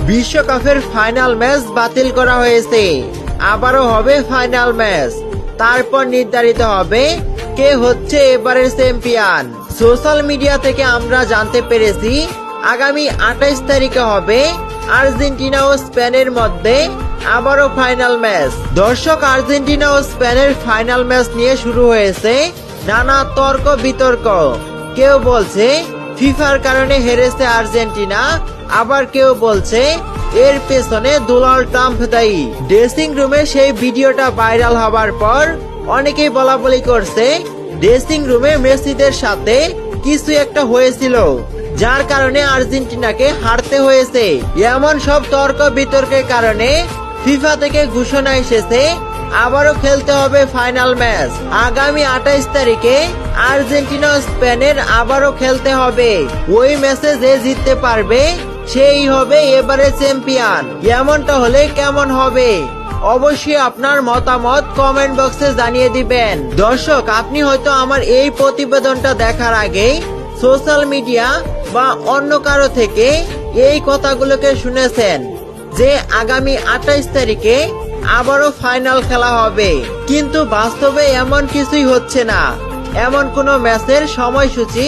বিশ্বকাপের final match বাতিল করা হয়েছে। আবারও হবে ফাইনাল ম্যাচ। তারপর নির্ধারিত হবে কে হচ্ছে এবারের চ্যাম্পিয়ন। সোশ্যাল মিডিয়া থেকে আমরা জানতে পেরেছি আগামী 28 তারিখে হবে আর্জেন্টিনা ও স্পেনের মধ্যে আবারও ফাইনাল ম্যাচ। দর্শক, আর্জেন্টিনা ও স্পেনের ফাইনাল ম্যাচ নিয়ে শুরু হয়েছে নানা তর্ক বিতর্ক। কেউ বলছে ফিফার কারণে হেরেছে আর্জেন্টিনা, আবার কেউ বলছে এর পেছনে ডোনাল্ড ট্রাম্প দায়ী। ড্রেসিং রুমে সেই ভিডিওটা ভাইরাল হবার পর অনেকেই বলাবলি করছে ড্রেসিং রুমে মেসিদের সাথে কিছু একটা হয়েছিল, যার কারণে আর্জেন্টিনাকে হারতে হয়েছে। এমন সব তর্ক বিতর্কের কারণে ফিফা থেকে ঘোষণা এসেছে আবারও খেলতে হবে ফাইনাল ম্যাচ। আগামী 28 তারিখে আর্জেন্টিনা ও স্পেনের আবারও খেলতে হবে। ওই ম্যাচে যে জিততে পারবে সেই হবে এবারে চ্যাম্পিয়ন। এমনটা হলে কেমন হবে? অবশ্যই আপনার মতামত কমেন্ট বক্সে জানিয়ে দিবেন। দর্শক, আপনি হয়তো আমার এই প্রতিবেদনটা দেখার আগেই সোশ্যাল মিডিয়া বা অন্য কারো থেকে এই কথাগুলোকে শুনেছেন যে আগামী 28 তারিখে আবারও ফাইনাল খেলা হবে, কিন্তু বাস্তবে এমন কিছুই হচ্ছে না। এমন কোনো ম্যাচের সময়সূচি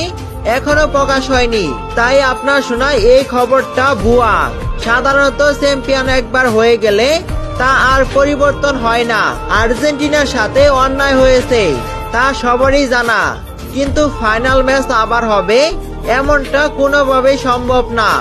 এখনো প্রকাশ হয়নি। তাই আপনার শোনা এই খবরটা ভুয়া। সাধারণত চ্যাম্পিয়ন একবার হয়ে গেলে তা আর পরিবর্তন হয় না। আর্জেন্টিনার সাথে অন্যায় হয়েছে তা সবারই জানা, কিন্তু ফাইনাল ম্যাচ আবার হবে এমনটা কোনোভাবেই সম্ভব না।